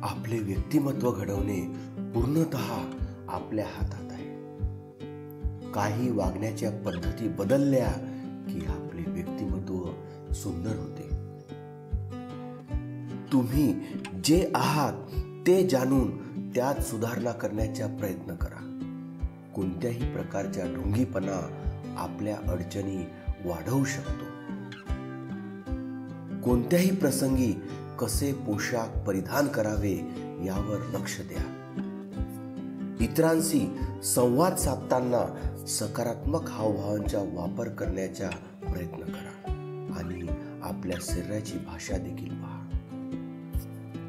आपले व्यक्तिमत्व घडवणे पूर्णतः आपल्या हातात आहे. काही वागण्याच्या पद्धती बदलल्या की आपले व्यक्तिमत्व सुंदर होते. तुम्ही जे आहात ते जाणून त्यात सुधारणा करण्याचा प्रयत्न करा. कोणत्याही प्रकारचा ढोंगीपणा आपल्या अडचणी वाढवू शकतो. कोणत्याही प्रसंगी कसे पोशाख परिधान करावे यावर लक्ष द्या. इतरांशी संवाद साधताना सकारात्मक हावभावांचा वापर करण्याचा प्रयत्न करा आणि आपल्या शरीराची भाषा देखील पहा.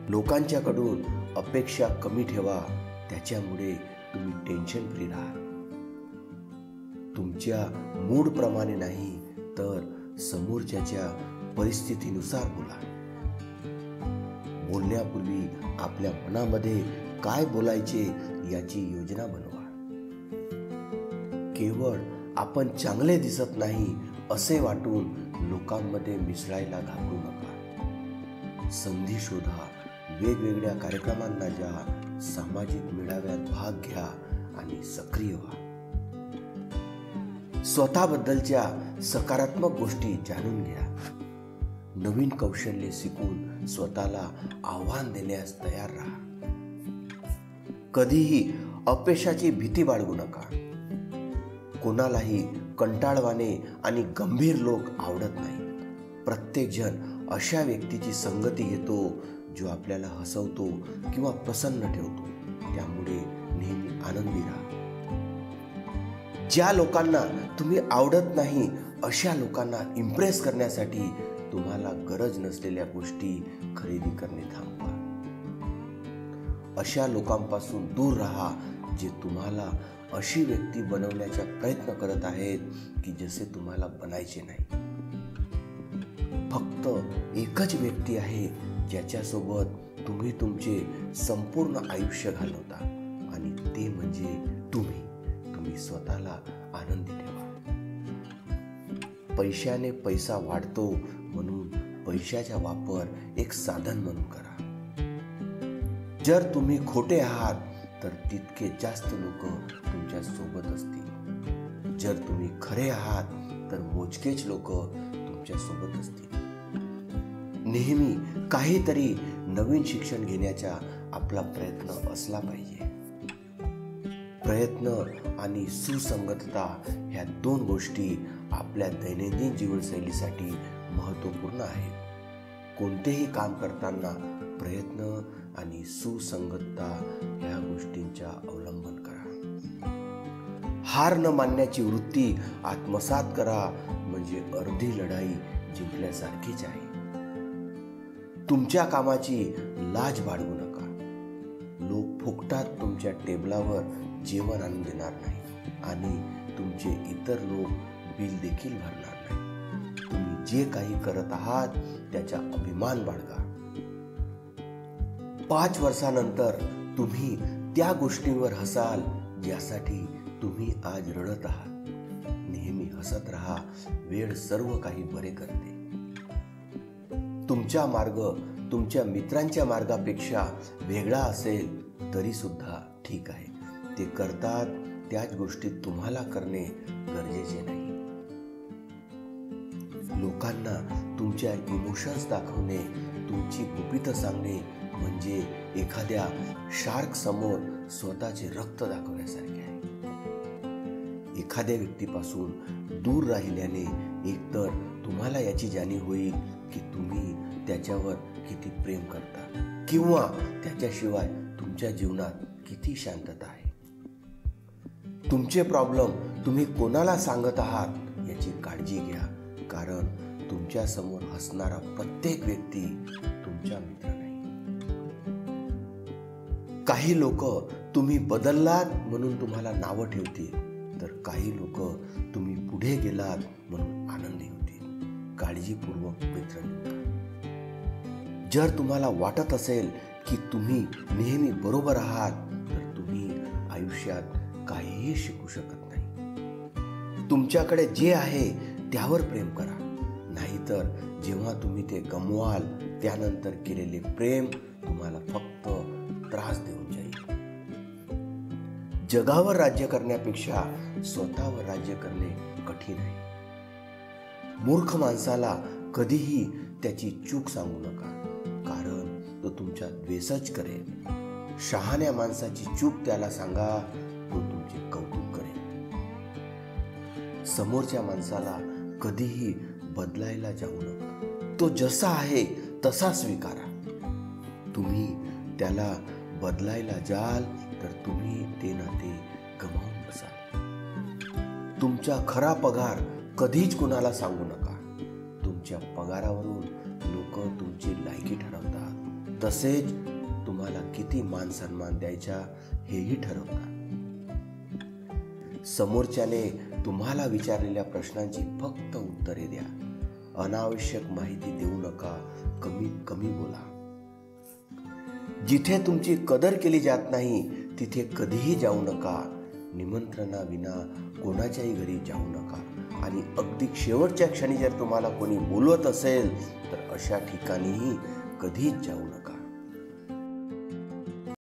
लोकांच्याकडून अपेक्षा कमी ठेवा, त्याच्यामुळे तुम्ही टेन्शन फ्री राहा. तुमच्या मूड प्रमाणे नाही तर समोरच्याच्या परिस्थितीनुसार बोला. बोलण्यापूर्वी आपल्या मनामध्ये काय बोलायचे याची योजना बनवा. केवळ आपण चांगले दिसत नाही असे वाटून लोकांमध्ये मिसळायला घाबरू नका. संधी शोधा, वेगवेगळ्या कार्यक्रमांना जा, सामाजिक मेळाव्यात भाग घ्या आणि सक्रिय व्हा. स्वतःबद्दलच्या सकारात्मक गोष्टी जाणून घ्या. नवीन कौशल्ये शिकून स्वतःला आव्हान देण्यास तयार राहा. कधीही अपयशाची भीती बाळगू नका. कोणालाही कंटाळवाणे आणि गंभीर लोक आवडत नाहीत. प्रत्येक जण अशा व्यक्तीची संगती घेतो जो आपल्याला हसवतो किंवा प्रसन्न ठेवतो. त्यामुळे नेहमी आनंदी राहा. ज्या लोकांना तुम्ही आवडत नाही अशा लोकांना इम्प्रेस करण्यासाठी तुम्हाला गरज नसलेल्या गोष्टी खरेदी करणे थांबवा. अशा लोकांपासून दूर राहा जे तुम्हाला अशी व्यक्ती बनवण्याचा प्रयत्न करत आहेत की जसे तुम्हाला बनायचे नाही. फक्त एकच व्यक्ती आहे ज्याच्यासोबत तुम्ही तुमचे संपूर्ण आयुष्य घालवता आणि ते म्हणजे तुम्ही. तुम्ही स्वतःला आनंदी ठेवा. पैशाने पैसा वाढतो म्हणून पैशाचा वापर एक साधन म्हणून करा. जर तुम्ही खोटे आहात तर तितके जास्त लोक तुमच्या सोबत असतील. जर तुम्ही खरे आहात तर मोजकेच लोक तुमच्या सोबत असतील. नेहमी काहीतरी नवीन शिक्षण घेण्याचा आपला प्रयत्न असला पाहिजे. प्रयत्न आणि सुसंगतता ह्या दोन गोष्टी आपल्या दैनंदिन जीवनशैलीसाठी महत्त्वपूर्ण आहेत. कोणतेही काम करताना प्रयत्न आणि सुसंगतता ह्या गोष्टींचा अवलंबन करा. हार न मानण्याची वृत्ती आत्मसात करा, म्हणजे अर्धी लढाई जिंकल्यासारखीच आहे. तुमच्या कामाची लाज बाळगू नका. लोक फुकटात तुमच्या टेबलावर जेवण आणून देणार नाही आणि तुमचे इतर लोक बिल देखील भरणार नाही. तुम्ही जे काही करत आहात त्याचा अभिमान बाळगा. 5 वर्षानंतर तुम्ही त्या गोष्टींवर हसाल ज्यासाठी तुम्ही आज रडत आहात. नेहमी हसत राहा. वेळ सर्व काही बरे करते. तुमचा मार्ग तुमच्या मित्रांच्या मार्गापेक्षा वेगळा असेल तरी सुद्धा ठीक आहे. ते करतात त्याच गोष्टी तुम्हाला करणे गरजेचे नाही. लोकांना तुमच्या इमोशन्स दाखवणे, तुमची गुपितं सांगणे म्हणजे एखाद्या शार्क समोर स्वतःचे रक्त दाखवण्यासारखे आहे. एखाद्या व्यक्तीपासून दूर राहिल्याने एकतर तुम्हाला याची जाणीव होईल की तुम्ही त्याच्यावर किती प्रेम करता किंवा त्याच्याशिवाय तुमच्या जीवनात किती शांतता आहे. तुमचे प्रॉब्लेम तुम्ही कोणाला सांगत आहात याची काळजी घ्या, कारण तुमच्या समोर हसणारा प्रत्येक व्यक्ती तुमचा मित्र नाही. काही लोक तुम्ही बदललात म्हणून तुम्हाला नावं ठेवतील, तर काही लोक तुम्ही पुढे गेलात म्हणून आनंदी होतील. काळजीपूर्वक मित्र निवडा. जर तुम्हाला वाटत असेल की तुम्ही नेहमी बरोबर आहात तर तुम्ही आयुष्यात काहीही शिकू शकत नाही. तुमच्याकडे जे आहे त्यावर प्रेम करा, नाहीतर जेव्हा तुम्ही ते गमवाल त्यानंतर केलेले प्रेम तुम्हाला फक्त जगावर राज्य करण्यापेक्षा स्वतःवर राज्य करणे कठीण आहे. मूर्ख माणसाला कधीही त्याची चूक सांगू नका, कारण तो तुमच्या द्वेषच करेल. शहाण्या माणसाची चूक त्याला सांगा, तो तुमचे कौतुक करेल. समोरच्या माणसाला कधीही बदलायला जाऊ नका. तो जसा आहे तसा स्वीकारा. तुम्ही त्याला बदलायला जाल तर तुम्ही ते नाते गमावून बसाल. तुमचा खरा पगार कधीच कुणाला सांगू नका. तुमच्या पगारावरून लोक तुमची लायकी ठरवतात, तसेच तुम्हाला किती मान सन्मान द्यायचा हेही ठरवतात. समोरच्याने तुम्हाला विचारलेल्या प्रश्नांची फक्त उत्तरे द्या. अनावश्यक माहिती देऊ नका. कमीत कमी बोला. जिथे तुमची कदर केली जात नाही तिथे कधीही जाऊ नका. निमंत्रणाविना कोणाच्याही घरी जाऊ नका. आणि अगदी शेवटच्या क्षणी जर तुम्हाला कोणी बोलवत असेल तर अशा ठिकाणीही कधीच जाऊ नका.